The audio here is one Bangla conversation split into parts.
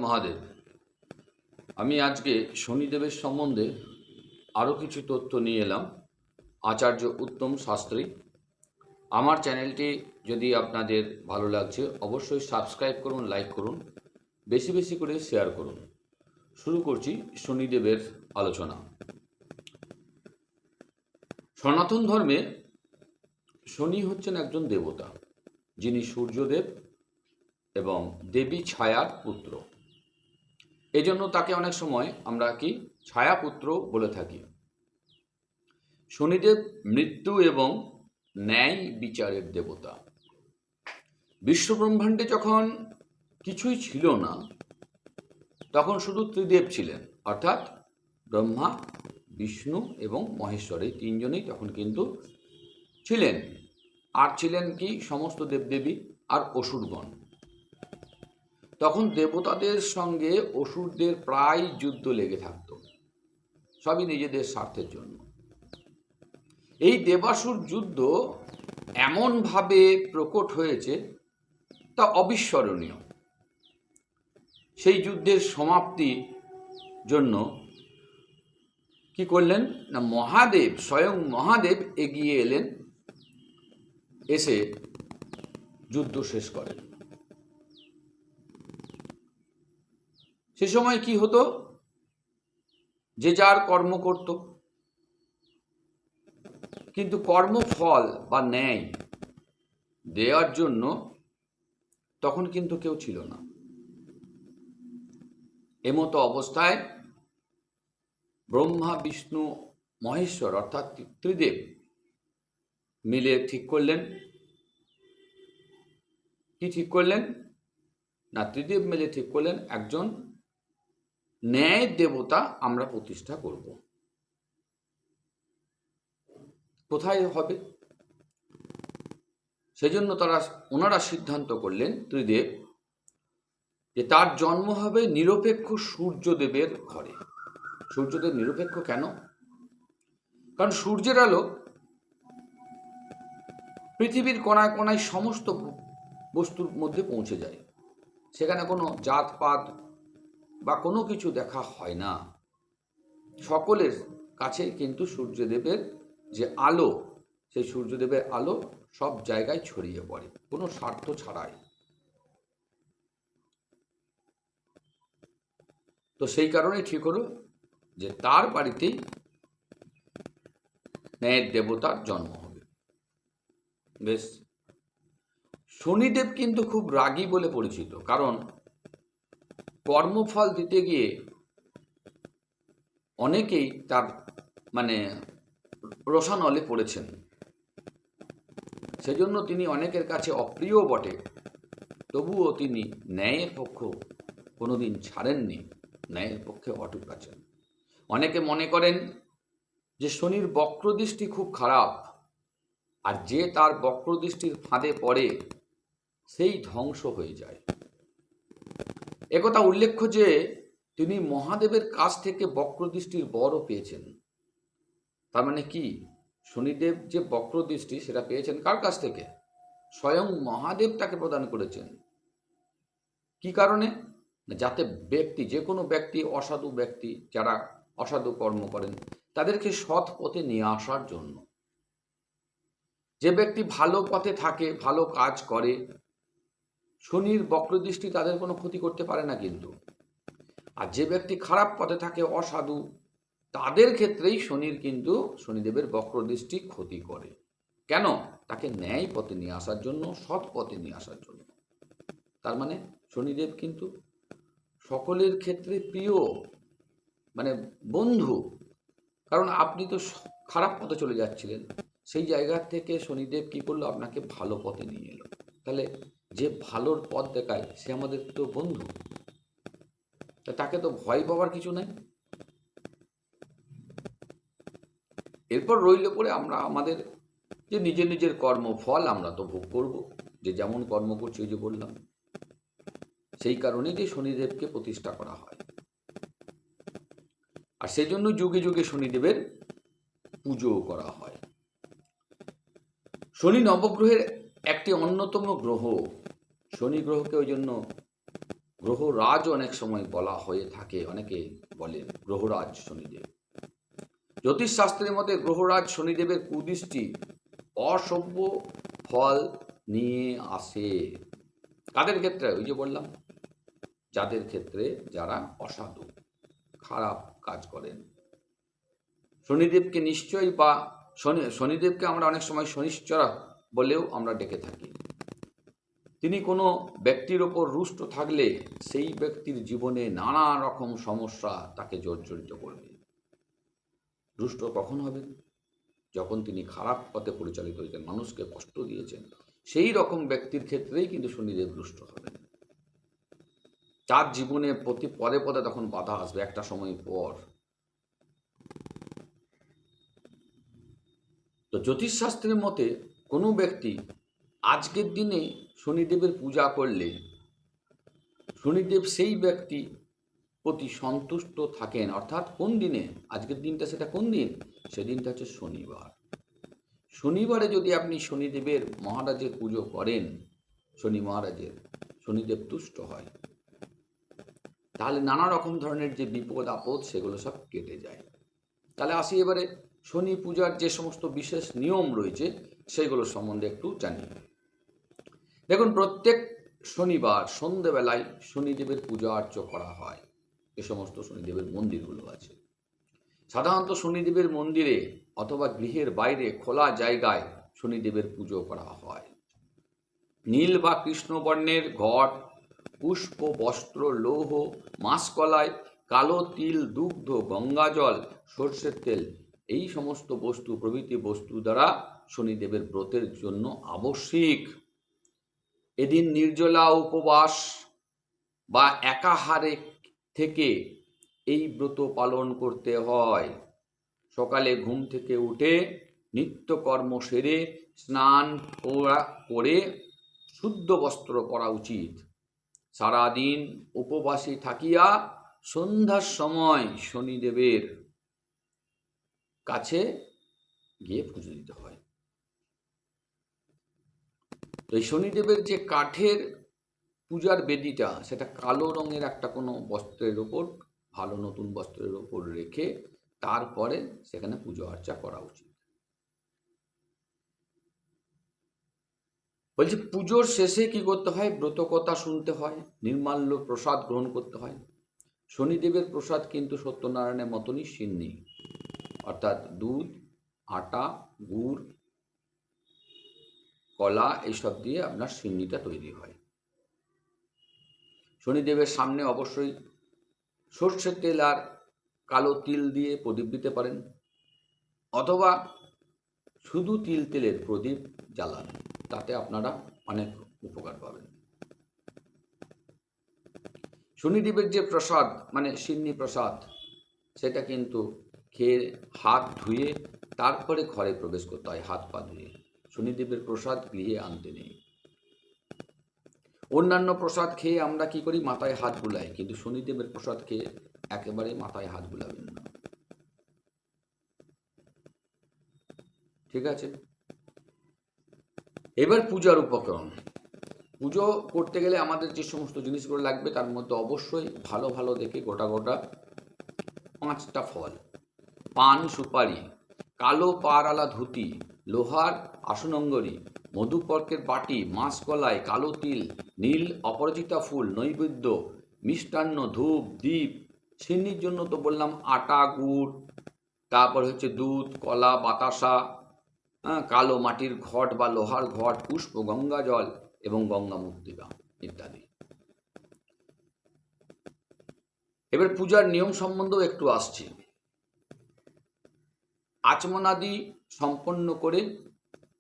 মহাদেব, আমি আজকে শনিদেবের সম্বন্ধে আরও কিছু তথ্য নিয়ে এলাম। আচার্য উত্তম শাস্ত্রী। আমার চ্যানেলটি যদি আপনাদের ভালো লাগছে অবশ্যই সাবস্ক্রাইব করুন, লাইক করুন, বেশি বেশি করে শেয়ার করুন। শুরু করছি শনিদেবের আলোচনা। সনাতন ধর্মে শনি হচ্ছেন একজন দেবতা, যিনি সূর্যদেব এবং দেবী ছায়ার পুত্র। এজন্য তাকে অনেক সময় আমরা ছায়াপুত্র বলে থাকি। শনিদেব মৃত্যু এবং ন্যায় বিচারের দেবতা। বিশ্বব্রহ্মাণ্ডে যখন কিছুই ছিল না, তখন শুধু ত্রিদেব ছিলেন, অর্থাৎ ব্রহ্মা, বিষ্ণু এবং মহেশ্বর, এই তিনজনেই তখন কিন্তু ছিলেন। আর ছিলেন সমস্ত দেবদেবী আর অসুরগণ। তখন দেবতাদের সঙ্গে অসুরদের প্রায় যুদ্ধ লেগে থাকত, সবই নিজেদের স্বার্থের জন্য। এই দেবাসুর যুদ্ধ এমনভাবে প্রকট হয়েছে তা অবিস্মরণীয়। সেই যুদ্ধের সমাপ্তির জন্য কি করলেন না, মহাদেব, স্বয়ং মহাদেব এগিয়ে এলেন, এসে যুদ্ধ শেষ করেন। সে সময় কি হতো, যে যার কর্ম করত, কিন্তু কর্মফল বা ন্যায় দেওয়ার জন্য তখন কিন্তু কেউ ছিল না। এমতো অবস্থায় ব্রহ্মা, বিষ্ণু, মহেশ্বর অর্থাৎ ত্রিদেব মিলে ঠিক করলেন না, ত্রিদেব মিলে ঠিক করলেন একজন ন্যায় দেবতা আমরা প্রতিষ্ঠা করব। কোথায় হবে? সেজন্য ওনারা সিদ্ধান্ত করলেন, ত্রিদেব, যে তার জন্ম হবে নিরপেক্ষ সূর্যদেবের ঘরে। সূর্যদেব নিরপেক্ষ কেন? কারণ সূর্যের আলো পৃথিবীর কোনায় কোনায় সমস্ত বস্তুর মধ্যে পৌঁছে যায়। সেখানে কোনো জাতপাত বা কোনো কিছু দেখা হয় না। সকলের কাছে কিন্তু সূর্যদেবের যে আলো, সেই সূর্যদেবের আলো সব জায়গায় ছড়িয়ে পড়ে, কোনো স্বার্থ ছাড়াই। তো সেই কারণে ঠিক হলো যে তার বাড়িতেই ন্যায়ের দেবতার জন্ম হবে। বেশ, শনিদেব কিন্তু খুব রাগী বলে পরিচিত, কারণ কর্মফল দিতে গিয়ে অনেকেই তার রোষানলে পড়েছেন। সেজন্য তিনি অনেকের কাছে অপ্রিয় বটে, তবুও তিনি ন্যায়ের পক্ষ কোনোদিন ছাড়েননি, ন্যায়ের পক্ষে অটুট আছেন। অনেকে মনে করেন যে শনির বক্রদৃষ্টি খুব খারাপ, আর যে তার বক্রদৃষ্টির ফাঁদে পড়ে সেই ধ্বংস হয়ে যায়। একথা উল্লেখ্য যে তিনি মহাদেবের কাছ থেকে বক্রদৃষ্টির বরও পেয়েছেন। তার মানে কি, শনিদেব যে বক্রদৃষ্টি সেটা পেয়েছেন কার কাছ থেকে? স্বয়ং মহাদেব তাকে প্রদান করেছেন। কি কারণে? যাতে যে কোনো ব্যক্তি, অসাধু ব্যক্তি যারা অসাধু কর্ম করেন, তাদেরকে সৎ পথে নিয়ে আসার জন্য। যে ব্যক্তি ভালো পথে থাকে, ভালো কাজ করে, শনির বক্রদৃষ্টি তাদের কোনো ক্ষতি করতে পারে না কিন্তু। আর যে ব্যক্তি খারাপ পথে থাকে, অসাধু, তাদের ক্ষেত্রেই শনিদেবের বক্রদৃষ্টি ক্ষতি করে। কেন? তাকে ন্যায় পথে নিয়ে আসার জন্য, সৎ পথে নিয়ে আসার জন্য। তার মানে শনিদেব কিন্তু সকলের ক্ষেত্রে প্রিয়, বন্ধু। কারণ আপনি তো খারাপ পথে চলে যাচ্ছিলেন, সেই জায়গা থেকে শনিদেব কি করলো, আপনাকে ভালো পথে নিয়ে এলো। তাহলে যে ভালোর পথ দেখায় সে আমাদের তো বন্ধু, তাকে তো ভয় পাওয়ার কিছু নাই। এরপর রইল পরে আমরা আমাদের যে নিজের নিজের কর্মফল আমরা তো ভোগ করব, যে যেমন কর্ম করছি, ওই যে বললাম। সেই কারণেই যে শনিদেবকে প্রতিষ্ঠা করা হয়, আর সেই জন্য যুগে যুগে শনিদেবের পুজোও করা হয়। শনি নবগ্রহের একটি অন্যতম গ্রহ। শনি গ্রহকে ওই জন্য গ্রহরাজ অনেক সময় বলা হয়ে থাকে, অনেকে বলেন গ্রহরাজ শনিদেব। জ্যোতিষশাস্ত্রের মতে গ্রহরাজ শনিদেবের কুদৃষ্টি অসভ্য ফল নিয়ে আসে। কাদের ক্ষেত্রে? ওই যে বললাম, যাদের ক্ষেত্রে যারা অসাধু, খারাপ কাজ করেন। শনিদেবকে নিশ্চয়ই বা শনিদেবকে আমরা অনেক সময় শনিশ্চরা বলেও আমরা ডেকে থাকি। তিনি কোনো ব্যক্তির ওপর রুষ্ট থাকলে সেই ব্যক্তির জীবনে নানা রকম সমস্যা তাকে জর্জরিত করবে। রুষ্ট কখন হবেন? যখন তিনি খারাপ পথে পরিচালিত হয়েছেন, মানুষকে কষ্ট দিয়েছেন, সেই রকম ব্যক্তির ক্ষেত্রেই কিন্তু শনিদেব রুষ্ট হবেন। তার জীবনে প্রতি পদে পদে তখন বাধা আসবে একটা সময় পর। তো জ্যোতিষশাস্ত্রের মতে কোনো ব্যক্তি আজকের দিনে শনিদেবের পূজা করলে শনিদেব সেই ব্যক্তি প্রতি সন্তুষ্ট থাকেন। অর্থাৎ কোন দিনে? আজকের দিনটা সেটা কোন দিন? সেদিনটা হচ্ছে শনিবার। শনিবারে যদি আপনি শনিদেবের মহারাজের পুজো করেন, শনি মহারাজের, শনিদেব তুষ্ট হয়, তাহলে নানা রকম ধরনের যে বিপদ আপদ সেগুলো সব কেটে যায়। তাহলে আসি এবারে শনি পূজার যে সমস্ত বিশেষ নিয়ম রয়েছে সেগুলো সম্বন্ধে একটু জানি। দেখুন, প্রত্যেক শনিবার সন্ধেবেলায় শনিদেবের পূজা অর্চ করা হয়। এ সমস্ত শনিদেবের মন্দিরগুলো আছে। সাধারণত শনিদেবের মন্দিরে অথবা গৃহের বাইরে খোলা জায়গায় শনিদেবের পুজো করা হয়। নীল বা কৃষ্ণ বর্ণের ঘট, পুষ্প, বস্ত্র, লৌহ, মাসকলাই, কালো তিল, দুগ্ধ, গঙ্গাজল, সর্ষের তেল, এই সমস্ত বস্তু প্রভৃতি বস্তু দ্বারা শনিদেবের ব্রতের জন্য আবশ্যিক। এদিন নির্জলা উপবাস বা একাহারে থেকে এই ব্রত পালন করতে হয়। সকালে ঘুম থেকে উঠে নিত্যকর্ম সেরে স্নান করে শুদ্ধ বস্ত্র পরা উচিত। সারাদিন উপবাসী থাকিয়া সন্ধ্যার সময় শনিদেবের কাছে গিয়ে পুজো দিতে হয়। তো এই শনিদেবের যে কাঠের পূজার বেদিটা, সেটা কালো রঙের একটা কোনো বস্ত্রের ওপর, ভালো নতুন বস্ত্রের ওপর রেখে তারপরে সেখানে পুজো অর্চা করা উচিত। বলছি, পুজোর শেষে কি করতে হয়? ব্রতকথা শুনতে হয়, নির্মাল্য প্রসাদ গ্রহণ করতে হয়। শনিদেবের প্রসাদ কিন্তু সত্যনারায়ণের মতনই সিন্নি, অর্থাৎ দুধ, আটা, গুড়, কলা এইসব দিয়ে আপনার সিন্নিটা তৈরি হয়। শনিদেবের সামনে অবশ্যই সর্ষের তেল আর কালো তিল দিয়ে প্রদীপ দিতে পারেন, অথবা শুধু তিল তেলের প্রদীপ জ্বালান, তাতে আপনারা অনেক উপকার পাবেন। শনিদেবের যে প্রসাদ মানে সিন্নি প্রসাদ, সেটা কিন্তু খেয়ে হাত ধুয়ে তারপরে ঘরে প্রবেশ করতে হয়, হাত পা ধুয়ে। শনিদেবের প্রসাদ গৃহে আনতে নেই। অন্যান্য প্রসাদ খেয়ে আমরা কি করি? মাথায় হাত বুলাই, কিন্তু শনিদেবের প্রসাদ খেয়ে একেবারে মাথায় হাত বুলাবেন না। ঠিক আছে? এবার পূজার উপকরণ। পুজো করতে গেলে আমাদের যে সমস্ত জিনিসগুলো লাগবে তার মধ্যে অবশ্যই ভালো ভালো দেখে গোটা গোটা 5টা ফল, পান, সুপারি, কালো পাড়ালা ধুতি, লোহার আসনঙ্গরি, মধুপর্কের বাটি, মাসকলাই, কালো তিল, নীল অপরাজিতা ফুল, নৈবেদ্য, মিষ্টান্ন, ধূপ, দ্বীপ। সিন্নির জন্য তো বললাম আটা, গুড়, তারপর হচ্ছে দুধ, কলা, বাতাসা, কালো মাটির ঘট বা লোহার ঘট, পুষ্প, গঙ্গা জল এবং গঙ্গা মূর্তিকা ইত্যাদি। এবার পূজার নিয়ম সম্বন্ধেও একটু আসছে। আচমনাদি সম্পন্ন করে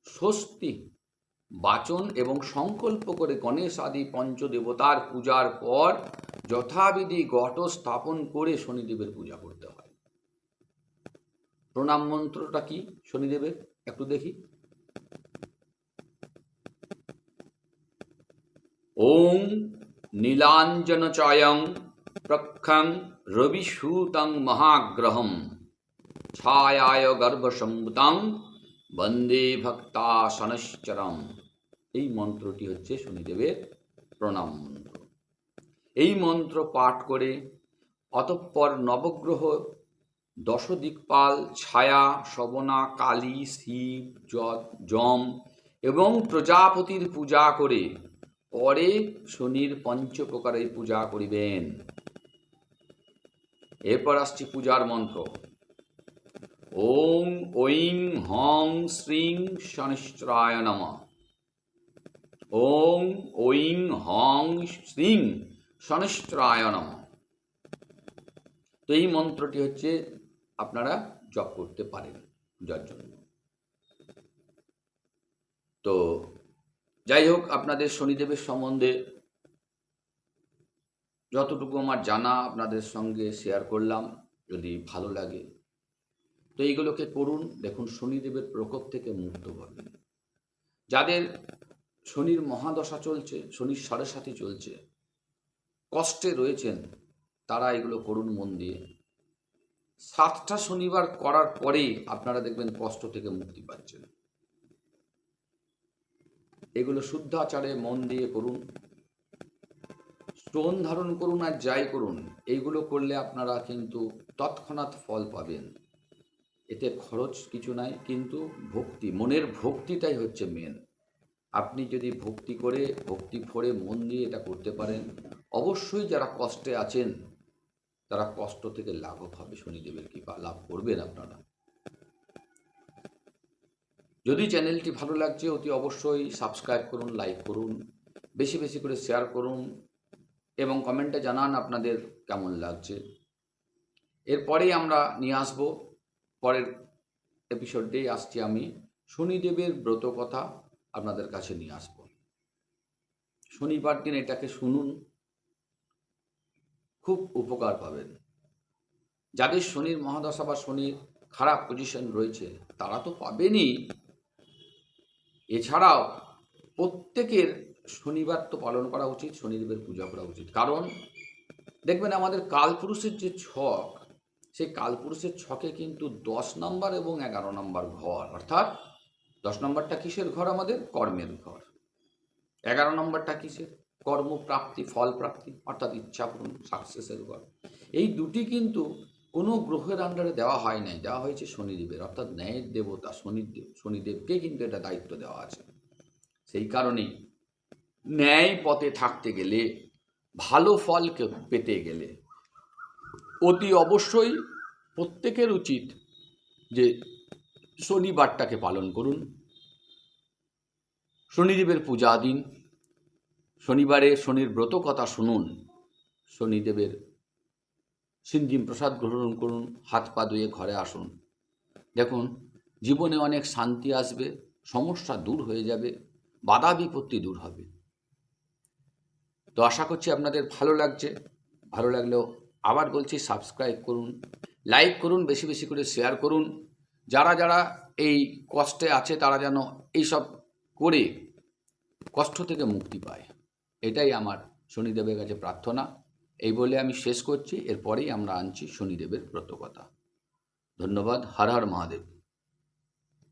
স্বস্তি বাচন এবং সংকল্প করে গণেশ আদি পঞ্চদেবতার পূজার পর যথাবিধি ঘট স্থাপন করে শনিদেবের পূজা করতে হয়। প্রণাম মন্ত্রটা কি শনিদেবের একটু দেখি। ওং নীলাঞ্জনচয়ং প্রখ্যং রবিসূতং মহাগ্রহম ছায়ায় গর্ভসম্ভূতং বন্দে ভক্তাশনশ্চরম। এই মন্ত্রটি হচ্ছে শনিদেবের প্রণাম মন্ত্র। এই মন্ত্র পাঠ করে অতঃপর নবগ্রহ, দশদিক্পাল, ছায়া, শবনা, কালী, শিব, যম এবং প্রজাপতির পূজা করে পরে শনির পঞ্চপ্রকারের পূজা করিবেন। এরপর আসছি পূজার মন্ত্র। ওং ঐং হং শ্রীং শনিশ্চরায় নমঃ। ওং ঐং হং শ্রীং শনিশ্চরায় নমঃ। তো এই মন্ত্রটি হচ্ছে আপনারা জপ করতে পারেন পূজার জন্য। তো যাই হোক, আপনাদের শনিদেবের সম্বন্ধে যতটুকু আমার জানা আপনাদের সঙ্গে শেয়ার করলাম। যদি ভালো লাগে তো এইগুলোকে করুন। দেখুন, শনিদেবের প্রকোপ থেকে মুক্ত পাবেন। যাদের শনির মহাদশা চলছে, শনির 7.5 চলছে, কষ্টে রয়েছেন, তারা এগুলো করুন মন দিয়ে। 7টা শনিবার করার পরেই আপনারা দেখবেন কষ্ট থেকে মুক্তি পাচ্ছেন। এগুলো শুদ্ধ আচারে মন দিয়ে করুন। স্টোন ধারণ করুন আর যাই করুন, এইগুলো করলে আপনারা কিন্তু তৎক্ষণাৎ ফল পাবেন। এতে খরচ কিছু নাই, কিন্তু ভক্তি, মনের ভক্তিটাই হচ্ছে মেন। আপনি যদি ভক্তি করে, ভক্তি ভরে মন দিয়ে এটা করতে পারেন, অবশ্যই যারা কষ্টে আছেন তারা কষ্ট থেকে লাঘব হবে, শনিদেবের কৃপা লাভ করবেন আপনারা। যদি চ্যানেলটি ভালো লাগছে অতি অবশ্যই সাবস্ক্রাইব করুন, লাইক করুন, বেশি বেশি করে শেয়ার করুন এবং কমেন্টে জানান আপনাদের কেমন লাগছে। এরপরেই আমরা নিয়ে আসবো, পরের এপিসোডেই আসছি আমি শনিদেবের ব্রত কথা আপনাদের কাছে নিয়ে আসব। শনিবার দিন এটাকে শুনুন, খুব উপকার পাবেন। যাদের শনির মহাদশা বা শনির খারাপ পজিশন রয়েছে তারা তো পাবেনই, এছাড়াও প্রত্যেকের শনিবার তো পালন করা উচিত, শনিদেবের পূজা করা উচিত। কারণ দেখবেন আমাদের কালপুরুষের যে ছক, সেই কালপুরুষের ছকে কিন্তু 10 নম্বর এবং 11 নম্বর ঘর, অর্থাৎ 10 নম্বরটা কিসের ঘর? আমাদের কর্মের ঘর। 11 নম্বরটা কিসের? কর্মপ্রাপ্তি, ফল প্রাপ্তি, অর্থাৎ ইচ্ছা পূরণ, সাকসেসের ঘর। এই দুটি কিন্তু কোনো গ্রহের আন্ডারে দেওয়া হয় নাই, দেওয়া হয়েছে শনিদেবের, অর্থাৎ ন্যায়ের দেবতা শনিদেবকে কিন্তু এটা দায়িত্ব দেওয়া আছে। সেই কারণেই ন্যায় পথে থাকতে গেলে, ভালো ফল পেতে গেলে অতি অবশ্যই প্রত্যেকের উচিত যে শনিবারটাকে পালন করুন, শনিদেবের পূজা দিন, শনিবারে শনির ব্রত কথা শুনুন, শনিদেবের সিন্ধিম প্রসাদ গ্রহণ করুন, হাত পা ধুয়ে ঘরে আসুন। দেখুন, জীবনে অনেক শান্তি আসবে, সমস্যা দূর হয়ে যাবে, বাধা বিপত্তি দূর হবে। তো আশা করছি আপনাদের ভালো লাগছে। ভালো লাগলেও আবার বলছি সাবস্ক্রাইব করুন, লাইক করুন, বেশি বেশি করে শেয়ার করুন। যারা যারা এই কষ্টে আছে তারা যেন এইসব করে কষ্ট থেকে মুক্তি পায়, এটাই আমার শনিদেবের কাছে প্রার্থনা। এই বলে আমি শেষ করছি। এরপরেই আমরা আনছি শনিদেবের ব্রত কথা। ধন্যবাদ। হর হর মহাদেব।